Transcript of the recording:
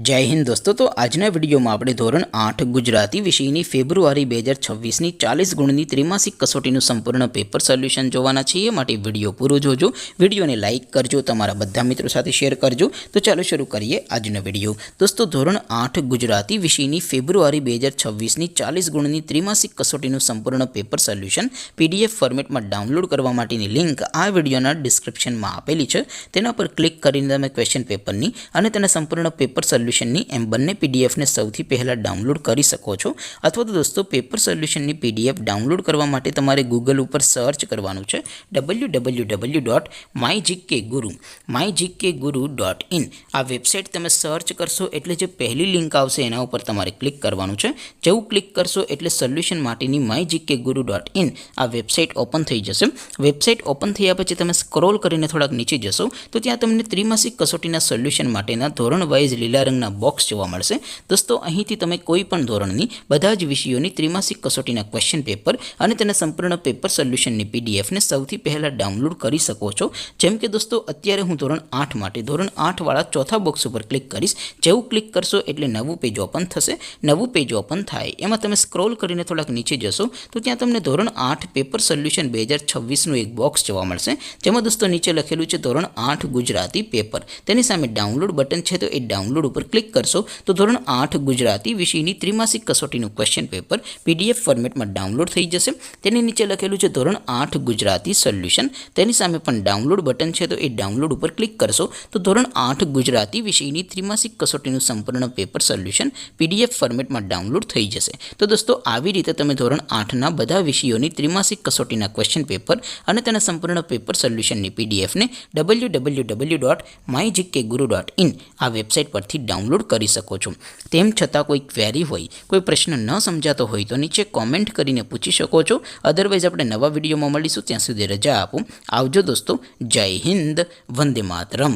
जय हिंद दोस्तों। तो आजना विडियो में આપણે ધોરણ 8 ગુજરાતી વિષયની ફેબ્રુઆરી 2026 ની 40 ગુણની ત્રિમાસિક કસોટીનું સંપૂર્ણ પેપર સોલ્યુશન જોવાના છીએ। માટે વિડિયો પૂરો જોજો, વિડિયોને લાઈક કરજો, તમારા બધા મિત્રો સાથે શેર કરજો। તો ચાલો શરૂ કરીએ આજનો વિડિયો। દોસ્તો ધોરણ 8 ગુજરાતી વિષયની ફેબ્રુઆરી 2026 ની 40 ગુણની ત્રિમાસિક કસોટીનું સંપૂર્ણ પેપર સોલ્યુશન પીડીએફ ફોર્મેટમાં ડાઉનલોડ કરવા માટેની લિંક આ વિડિયોના ડિસ્ક્રિપ્શનમાં આપેલી છે। તેના પર ક્લિક કરીને તમે ક્વેશ્ચન પેપરની અને તેના સંપૂર્ણ પેપર સોલ્યુશનની એમ બંને પીડીએફને સૌથી પહેલાં ડાઉનલોડ કરી શકો છો। અથવા તો દોસ્તો પેપર સોલ્યુશનની પીડીએફ ડાઉનલોડ કરવા માટે તમારે ગૂગલ ઉપર સર્ચ કરવાનું છે www.mygkguru.in। આ વેબસાઇટ તમે સર્ચ કરશો એટલે જે પહેલી લિંક આવશે એના ઉપર તમારે ક્લિક કરવાનું છે। જેવું ક્લિક કરશો એટલે સોલ્યુશન માટેની mygkguru.in આ વેબસાઇટ ઓપન થઈ જશે। વેબસાઇટ ઓપન થયા પછી તમે સ્ક્રોલ કરીને થોડાક નીચે જશો તો ત્યાં તમને ત્રિમાસિક કસોટીના સોલ્યુશન માટેના ધોરણ વાઇઝ લીલા રંગના બોક્સ જોવા મળશે। દોસ્તો અહીંથી તમે કોઈ પણ ધોરણની બધા જ વિષયોની ત્રિમાસિક કસોટીના ક્વેશ્ચન પેપર અને તેના સંપૂર્ણ પેપર સોલ્યુશનની પીડીએફને સૌથી પહેલાં ડાઉનલોડ કરી શકો છો। જેમ કે દોસ્તો અત્યારે હું ધોરણ 8 માટે ધોરણ 8 વાળા ચોથા બોક્સ ઉપર ક્લિક કરીશ। જેવું ક્લિક કરશો એટલે નવું પેજ ઓપન થશે। નવું પેજ ઓપન થાય એમાં તમે સ્ક્રોલ કરીને થોડાક નીચે જશો તો ત્યાં તમને ધોરણ 8 પેપર સોલ્યુશન 2026નું એક બોક્સ જોવા મળશે। જેમાં દોસ્તો નીચે લખેલું છે ધોરણ 8 ગુજરાતી પેપર। તેની સામે ડાઉનલોડ બટન છે, તો એ ડાઉનલોડ ઉપર ક્લિક કરશો તો ધોરણ 8 ગુજરાતી વિષયની ત્રિમાસિક કસોટીનું ક્વેશ્ચન પેપર પીડીએફ ફોર્મેટમાં ડાઉનલોડ થઈ જશે। તેની નીચે લખેલું છે ધોરણ 8 ગુજરાતી સોલ્યુશન। તેની સામે પણ ડાઉનલોડ બટન છે, તો એ ડાઉનલોડ ઉપર ક્લિક કરશો તો ધોરણ 8 ગુજરાતી વિષયની ત્રિમાસિક કસોટીનું સંપૂર્ણ પેપર સોલ્યુશન પીડીએફ ફોર્મેટમાં ડાઉનલોડ થઈ જશે। તો દોસ્તો આવી રીતે તમે ધોરણ 8ના બધા વિષયોની ત્રિમાસિક કસોટીના ક્વેશ્ચન પેપર અને તેના સંપૂર્ણ પેપર સોલ્યુશનની પીડીએફને www.mygkguru.in આ વેબસાઇટ પરથી ડાઉનલોડ કરી શકો છો। તેમ છતાં કોઈ ક્વેરી હોય, કોઈ પ્રશ્ન ન સમજાતો હોય તો નીચે કોમેન્ટ કરીને પૂછી શકો છો। અધરવાઇઝ આપણે નવા વિડીયોમાં મળીશું, ત્યાં સુધી રજા આપો। આવજો દોસ્તો। જય હિન્દ, વંદે માતરમ।